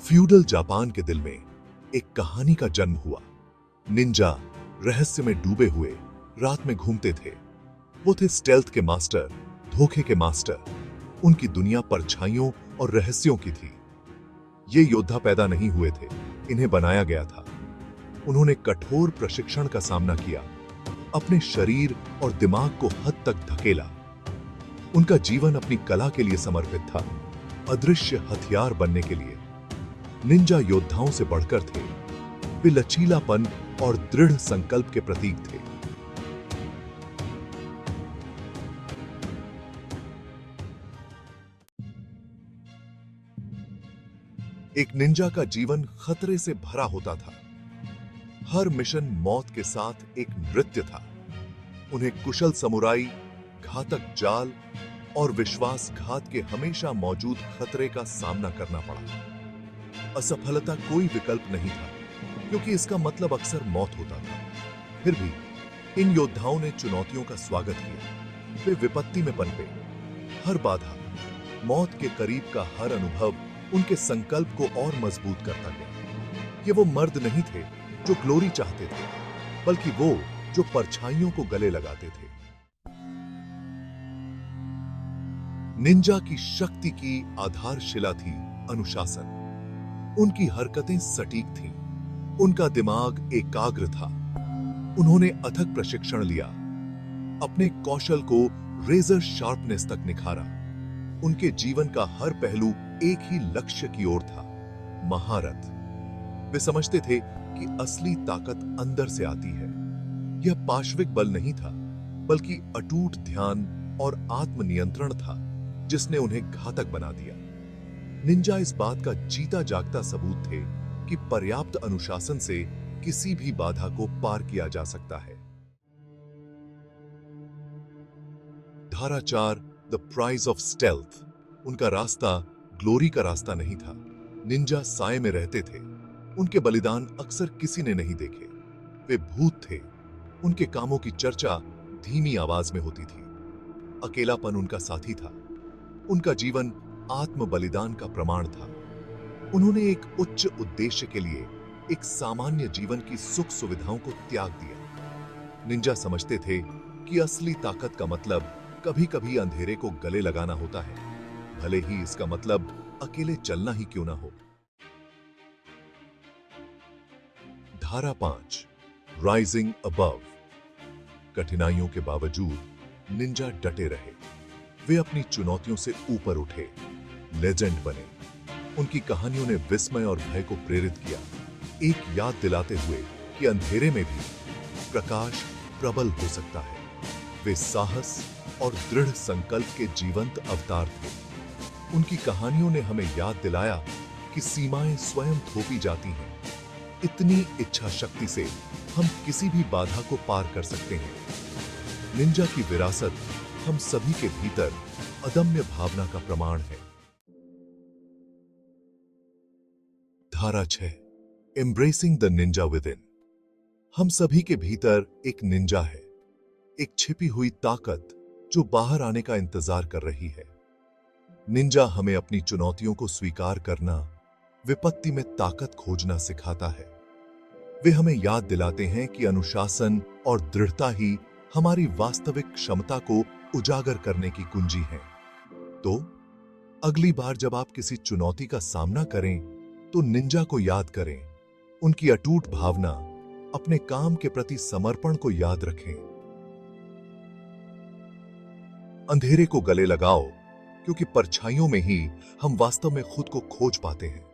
Feudal Japan के दिल में एक कहानी का जन्म हुआ। निंजा रहस्य में डूबे हुए रात में घूमते थे। वो थे स्टेल्थ के मास्टर, धोखे के मास्टर। उनकी दुनिया परछाइयों और रहस्यों की थी। ये योद्धा पैदा नहीं हुए थे, इन्हें बनाया गया था। उन्होंने कठोर प्रशिक्षण का सामना किया, अपने शरीर और दिमाग को हद तक धकेला। उनका जीवन अपनी कला के लिए समर्पित था, अदृश्य हथियार बनने के लिए। निंजा योद्धाओं से बढ़कर थे, वे लचीलापन और दृढ़ संकल्प के प्रतीक थे। एक निंजा का जीवन खतरे से भरा होता था। हर मिशन मौत के साथ एक नृत्य था। उन्हें कुशल समुराई, घातक जाल और विश्वासघात के हमेशा मौजूद खतरे का सामना करना पड़ा। असफलता कोई विकल्प नहीं था, क्योंकि इसका मतलब अक्सर मौत होता था। फिर भी इन योद्धाओं ने चुनौतियों का स्वागत किया। वे विपत्ति में पनपे। हर बाधा, मौत के करीब का हर अनुभव उनके संकल्प को और मजबूत करता गया। ये वो मर्द नहीं थे जो ग्लोरी चाहते थे, बल्कि वो जो परछाइयों को गले लगाते थे। निंजा की शक्ति की आधारशिला थी अनुशासन। उनकी हरकतें सटीक थीं, उनका दिमाग एकाग्र था। उन्होंने अथक प्रशिक्षण लिया, अपने कौशल को रेजर शार्पनेस तक निखारा। उनके जीवन का हर पहलू एक ही लक्ष्य की ओर था, महारत। वे समझते थे कि असली ताकत अंदर से आती है। यह पाश्विक बल नहीं था, बल्कि अटूट ध्यान और आत्मनियंत्रण था, जिसने उन्हें घातक बना दिया। निंजा इस बात का जीता जागता सबूत थे कि पर्याप्त अनुशासन से किसी भी बाधा को पार किया जा सकता है। धारा 4, द प्राइज ऑफ स्टेल्थ। उनका रास्ता ग्लोरी का रास्ता नहीं था। निंजा साए में रहते थे। उनके बलिदान अक्सर किसी ने नहीं देखे। वे भूत थे। उनके कामों की चर्चा धीमी आवाज में होती थी। अकेलापन उनका साथी था। उनका जीवन आत्म बलिदान का प्रमाण था। उन्होंने एक उच्च उद्देश्य के लिए एक सामान्य जीवन की सुख सुविधाओं को त्याग दिया। निंजा समझते थे कि असली ताकत का मतलब कभी-कभी अंधेरे को गले लगाना होता है, भले ही इसका मतलब अकेले चलना ही क्यों ना हो। धारा 5, राइजिंग अबव। कठिनाइयों के बावजूद निंजा डटे रहे। वे अपनी चुनौतियों से ऊपर उठे, लेजेंड बने। उनकी कहानियों ने विस्मय और भय को प्रेरित किया, एक याद दिलाते हुए कि अंधेरे में भी प्रकाश प्रबल हो सकता है। वे साहस और दृढ़ संकल्प के जीवंत अवतार थे। उनकी कहानियों ने हमें याद दिलाया कि सीमाएं स्वयं थोपी जाती हैं। इतनी इच्छा शक्ति से हम किसी भी बाधा को पार कर सकते हैं। निंजा की विरासत हम सभी के भीतर अदम्य भावना का प्रमाण है। धारा 6, embracing the ninja within. हम सभी के भीतर एक निंजा है, एक छिपी हुई ताकत जो बाहर आने का इंतजार कर रही है। निंजा हमें अपनी चुनौतियों को स्वीकार करना, विपत्ति में ताकत खोजना सिखाता है। वे हमें याद दिलाते हैं कि अनुशासन और दृढ़ता ही हमारी वास्तविक क्षमता को उजागर करने की कुंजी है। तो अगली बार जब आप किसी चुनौती का सामना करें, तो निंजा को याद करें। उनकी अटूट भावना, अपने काम के प्रति समर्पण को याद रखें। अंधेरे को गले लगाओ, क्योंकि परछाइयों में ही हम वास्तव में खुद को खोज पाते हैं।